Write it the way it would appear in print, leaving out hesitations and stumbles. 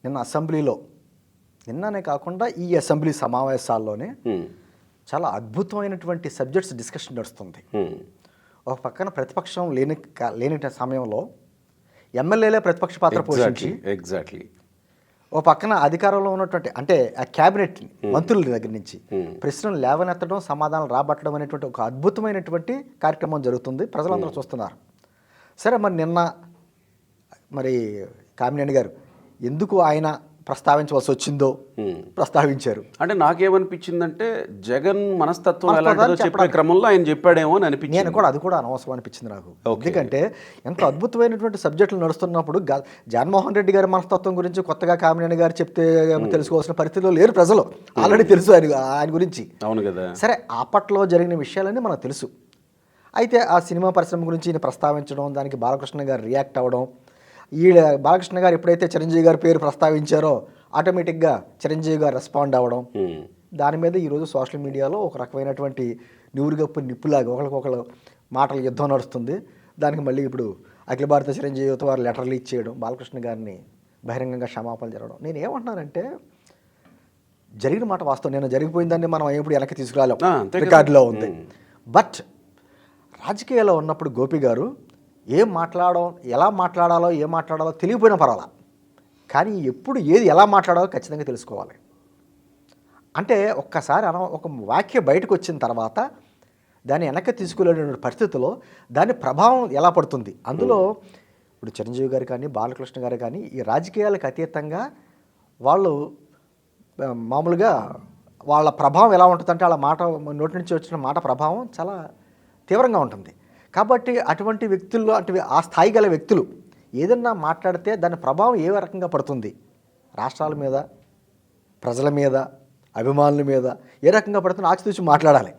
నిన్న అసెంబ్లీలో నిన్ననే కాకుండా ఈ అసెంబ్లీ సమావేశాల్లోనే చాలా అద్భుతమైనటువంటి సబ్జెక్ట్స్ డిస్కషన్ నడుస్తుంది. ఒక పక్కన ప్రతిపక్షం లేని సమయంలో ఎమ్మెల్యేలే ప్రతిపక్ష పాత్ర పోషించి ఎగ్జాక్ట్లీ ఓ పక్కన అధికారంలో ఉన్నటువంటి అంటే ఆ క్యాబినెట్ మంత్రుల దగ్గర నుంచి ప్రశ్నలు లేవనెత్తడం, సమాధానం రాబట్టడం అనేటువంటి ఒక అద్భుతమైనటువంటి కార్యక్రమం జరుగుతుంది. ప్రజలందరూ చూస్తున్నారు. సరే, మరి నిన్న మరి కామినేని గారు ఎందుకు ఆయన ప్రస్తావించవలసి వచ్చిందో ప్రస్తావించారు. అంటే నాకేమనిపించిందంటే జగన్ మనస్తత్వం ఎలాంటిదో చెప్పే క్రమంలో ఆయన చెప్పాడేమో అని అనిపించింది. నేను కూడా అది కూడా అనవసరం అనిపించింది నాకు. ఎందుకంటే ఎంత అద్భుతమైనటువంటి సబ్జెక్టులు నడుస్తున్నప్పుడు జగన్మోహన్ రెడ్డి గారి మనస్తత్వం గురించి కొత్తగా కామినేని గారు చెప్తే తెలుసుకోవాల్సిన పరిస్థితిలో లేరు ప్రజలు. ఆల్రెడీ తెలుసు ఆయన గురించి. అవును కదా. సరే, అప్పట్లో జరిగిన విషయాలన్నీ మనకు తెలుసు. అయితే ఆ సినిమా పరిశ్రమ గురించి ఈయన ప్రస్తావించడం, దానికి బాలకృష్ణ గారు రియాక్ట్ అవ్వడం, బాలకృష్ణ గారు ఎప్పుడైతే చిరంజీవి గారి పేరు ప్రస్తావించారో ఆటోమేటిక్గా చిరంజీవి గారు రెస్పాండ్ అవ్వడం, దాని మీద ఈరోజు సోషల్ మీడియాలో ఒక రకమైనటువంటి నివురుగప్పు నిప్పులాగా ఒకరికొకరు మాటల యుద్ధం నడుస్తుంది. దానికి మళ్ళీ ఇప్పుడు అఖిల భారత చిరంజీవి యువత వారు లెటర్లు ఇచ్చేయడం, బాలకృష్ణ గారిని బహిరంగంగా క్షమాపణలు జరగడం. నేను ఏమంటున్నానంటే జరిగిన మాట వాస్తవం. నేను జరిగిపోయిందాన్ని మనం ఎప్పుడు వెనక్కి తీసుకురాలేం, రికార్డులో ఉంది. బట్ రాజకీయాల్లో ఉన్నప్పుడు గోపి గారు ఏం ఎలా మాట్లాడాలో తెలియపోయినా పర్వాలా, కానీ ఎప్పుడు ఏది ఎలా మాట్లాడాలో ఖచ్చితంగా తెలుసుకోవాలి. అంటే ఒక్కసారి ఒక వాక్యం బయటకు వచ్చిన తర్వాత దాన్ని వెనక్కి తీసుకునే పరిస్థితిలో దాని ప్రభావం ఎలా పడుతుంది. అందులో ఇప్పుడు చిరంజీవి గారు కానీ బాలకృష్ణ గారు కానీ ఈ రాజకీయాలకు అతీతంగా వాళ్ళు మామూలుగా వాళ్ళ ప్రభావం ఎలా ఉంటుందంటే వాళ్ళ మాట నోటి నుంచి వచ్చిన మాట ప్రభావం చాలా తీవ్రంగా ఉంటుంది. కాబట్టి అటువంటి వ్యక్తుల్లో అంటే ఆ స్థాయి గల వ్యక్తులు ఏదన్నా మాట్లాడితే దాని ప్రభావం ఏ రకంగా పడుతుంది, రాష్ట్రాల మీద, ప్రజల మీద, అభిమానుల మీద ఏ రకంగా పడుతుందో ఆచితూచి మాట్లాడాలి.